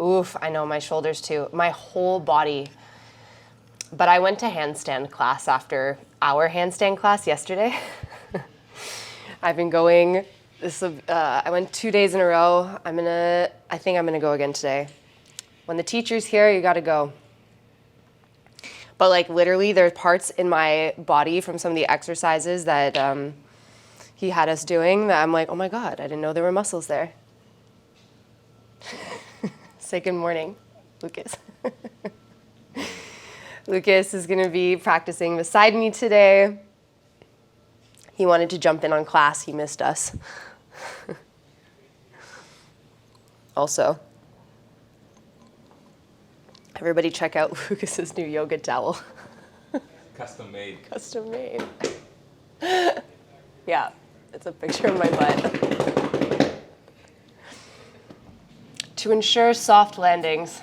Oof, I know, my shoulders too. My whole body. But I went to handstand class after our handstand class yesterday. I've been going, I went 2 days in a row. I think I'm gonna go again today. When the teacher's here, you gotta go. But like literally there's parts in my body from some of the exercises that he had us doing that I'm like, oh my God, I didn't know there were muscles there. Say good morning, Lucas. Lucas is gonna be practicing beside me today. He wanted to jump in on class, he missed us. Also, everybody check out Lucas's new yoga towel. Custom made. Custom made. Yeah, it's a picture of my butt. To ensure soft landings.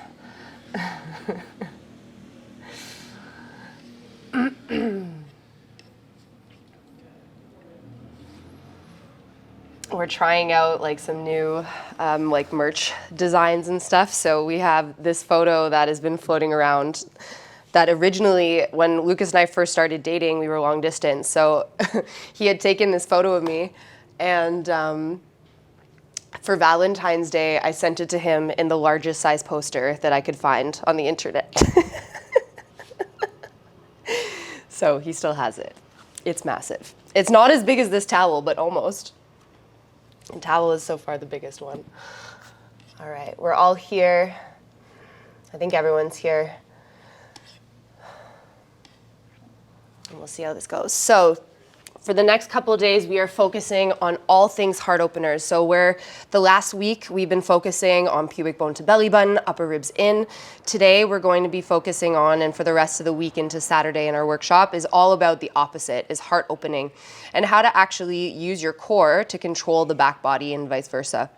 We're trying out like some new like merch designs and stuff. So we have this photo that has been floating around that originally, when Lucas and I first started dating, we were long distance. So he had taken this photo of me, and for Valentine's Day, I sent it to him in the largest size poster that I could find on the internet. So he still has it. It's massive. It's not as big as this towel, but almost. And towel is so far the biggest one. All right, we're all here. I think everyone's here. And we'll see how this goes. So for the next couple of days, we are focusing on all things heart openers. So the last week, we've been focusing on pubic bone to belly button, upper ribs in. Today, we're going to be focusing on, and for the rest of the week into Saturday in our workshop, is all about the opposite, is heart opening, and how to actually use your core to control the back body and vice versa.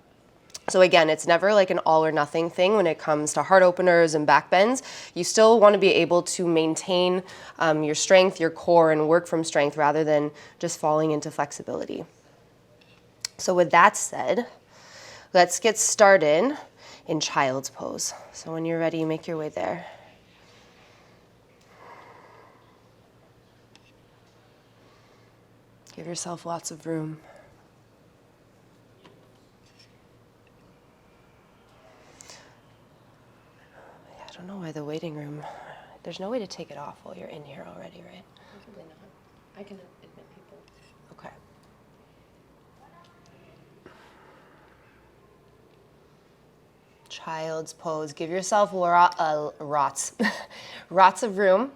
So again, it's never like an all or nothing thing when it comes to heart openers and back bends. You still want to be able to maintain your strength, your core, and work from strength rather than just falling into flexibility. So with that said, let's get started in child's pose. So when you're ready, make your way there. Give yourself lots of room. I don't know why the waiting room, there's no way to take it off while you're in here already, right? Probably not. I can admit people. Okay. Child's pose. Give yourself rots of room.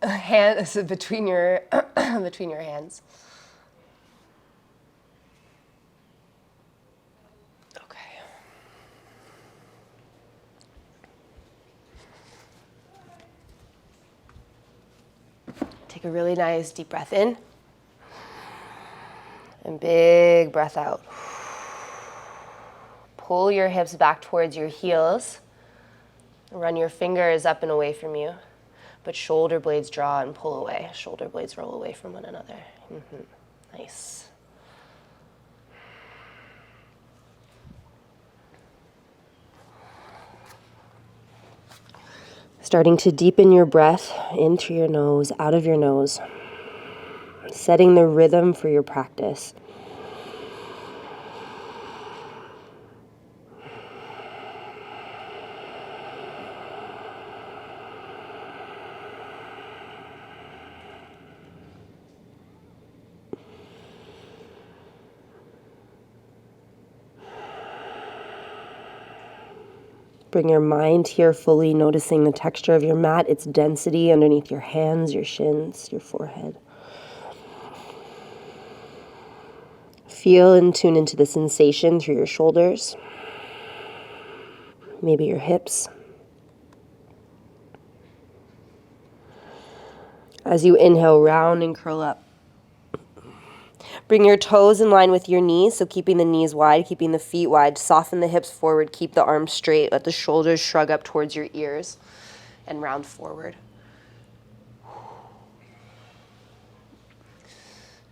Hands between your between your hands. Take a really nice deep breath in and big breath out. Pull your hips back towards your heels. Run your fingers up and away from you, but shoulder blades draw and pull away. Shoulder blades roll away from one another. Nice. Starting to deepen your breath in through your nose, out of your nose. Setting the rhythm for your practice. Bring your mind here fully, noticing the texture of your mat, its density underneath your hands, your shins, your forehead. Feel and tune into the sensation through your shoulders, maybe your hips. As you inhale, round and curl up. Bring your toes in line with your knees, so keeping the knees wide, keeping the feet wide. Soften the hips forward, keep the arms straight. Let the shoulders shrug up towards your ears and round forward.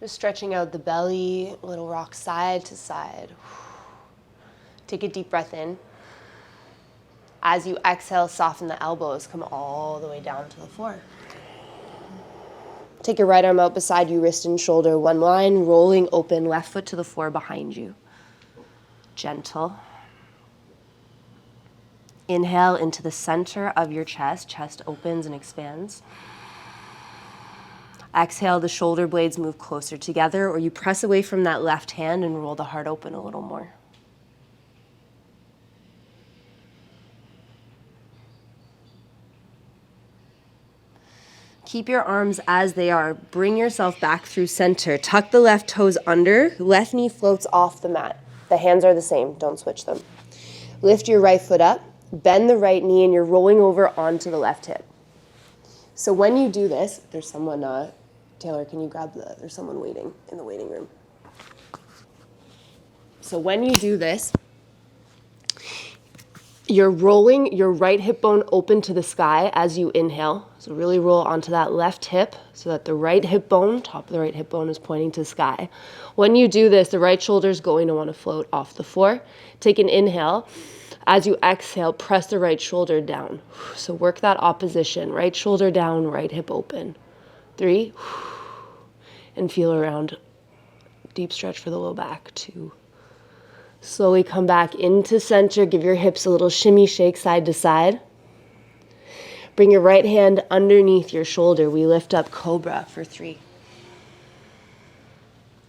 Just stretching out the belly, little rock side to side. Take a deep breath in. As you exhale, soften the elbows, come all the way down to the floor. Take your right arm out beside you, wrist and shoulder, one line, rolling open, left foot to the floor behind you. Gentle. Inhale into the center of your chest. Chest opens and expands. Exhale, the shoulder blades move closer together, or you press away from that left hand and roll the heart open a little more. Keep your arms as they are. Bring yourself back through center. Tuck the left toes under. Left knee floats off the mat. The hands are the same. Don't switch them. Lift your right foot up. Bend the right knee, and you're rolling over onto the left hip. So when you do this, there's someone, Taylor, can you grab there's someone waiting in the waiting room. So when you do this, you're rolling your right hip bone open to the sky as you inhale. So really roll onto that left hip so that the right hip bone, top of the right hip bone, is pointing to the sky. When you do this, the right shoulder is going to want to float off the floor. Take an inhale. As you exhale, press the right shoulder down. So work that opposition. Right shoulder down, right hip open. 3. And feel around. Deep stretch for the low back. 2. Slowly come back into center. Give your hips a little shimmy shake side to side. Bring your right hand underneath your shoulder. We lift up cobra for 3.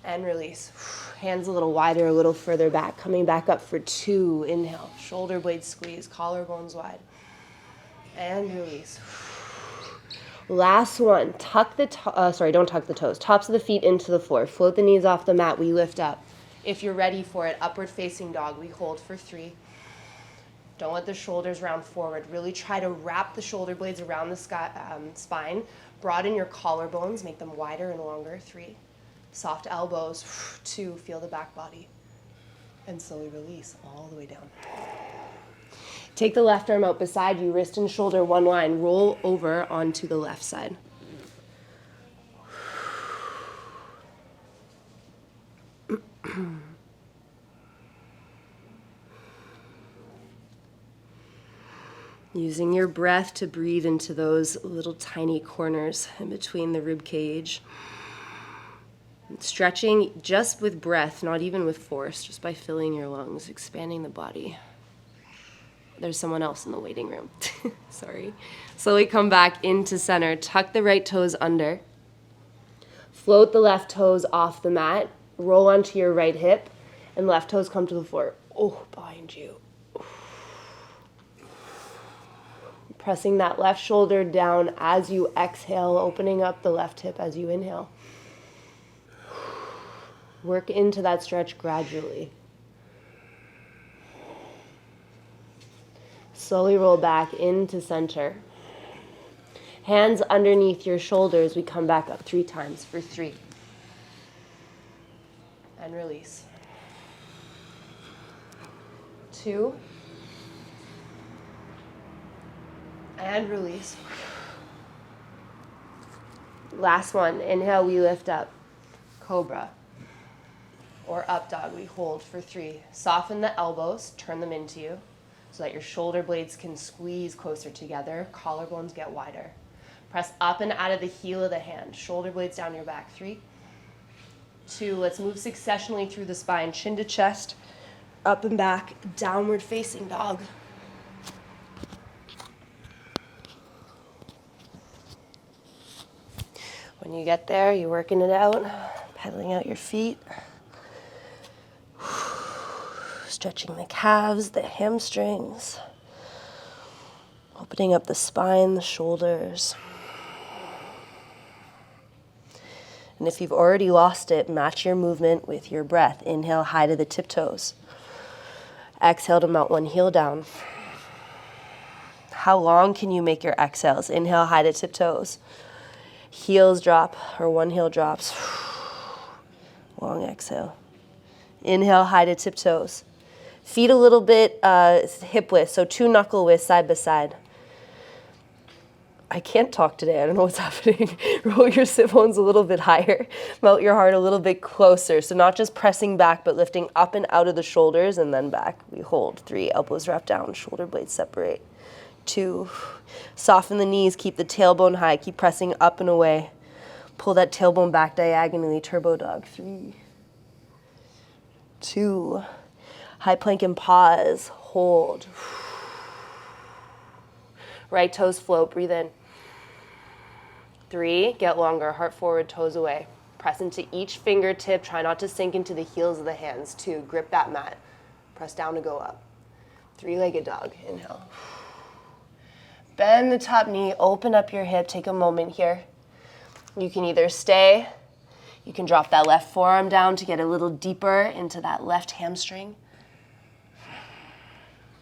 And release. Hands a little wider, a little further back. Coming back up for 2. Inhale. Shoulder blades squeeze. Collarbones wide. And release. Last one. Don't tuck the toes. Tops of the feet into the floor. Float the knees off the mat. We lift up. If you're ready for it, upward facing dog. We hold for 3. Don't let the shoulders round forward. Really try to wrap the shoulder blades around the spine. Broaden your collarbones. Make them wider and longer. 3. Soft elbows. 2. Feel the back body. And slowly release all the way down. Take the left arm out beside you. Wrist and shoulder, one line. Roll over onto the left side. Using your breath to breathe into those little tiny corners in between the rib cage. Stretching just with breath, not even with force, just by filling your lungs, expanding the body. There's someone else in the waiting room. Sorry. Slowly come back into center. Tuck the right toes under. Float the left toes off the mat. Roll onto your right hip. And left toes come to the floor. Oh, behind you. Pressing that left shoulder down as you exhale, opening up the left hip as you inhale. Work into that stretch gradually. Slowly roll back into center. Hands underneath your shoulders. We come back up 3 times for 3. And release. 2. And release. Last one. Inhale, we lift up. Cobra. Or up dog. We hold for 3. Soften the elbows. Turn them into you so that your shoulder blades can squeeze closer together. Collarbones get wider. Press up and out of the heel of the hand. Shoulder blades down your back. 3. 2. Let's move successionally through the spine. Chin to chest. Up and back. Downward facing dog. When you get there, you're working it out. Pedaling out your feet. Stretching the calves, the hamstrings. Opening up the spine, the shoulders. And if you've already lost it, match your movement with your breath. Inhale, high to the tiptoes. Exhale to melt one heel down. How long can you make your exhales? Inhale, high to tiptoes. Heels drop, or one heel drops. Long exhale. Inhale, high to tiptoes. Feet a little bit hip width, so 2 knuckle widths side by side. I can't talk today. I don't know what's happening. Roll your sit bones a little bit higher. Melt your heart a little bit closer. So not just pressing back, but lifting up and out of the shoulders and then back. We hold. 3, elbows wrap down, shoulder blades separate. 2, soften the knees, keep the tailbone high, keep pressing up and away. Pull that tailbone back diagonally, turbo dog. 3, 2, high plank and pause, hold. Right toes float, breathe in. 3, get longer, heart forward, toes away. Press into each fingertip, try not to sink into the heels of the hands. 2, grip that mat. Press down to go up. 3-legged dog, inhale. Bend the top knee, open up your hip, take a moment here. You can either stay, you can drop that left forearm down to get a little deeper into that left hamstring.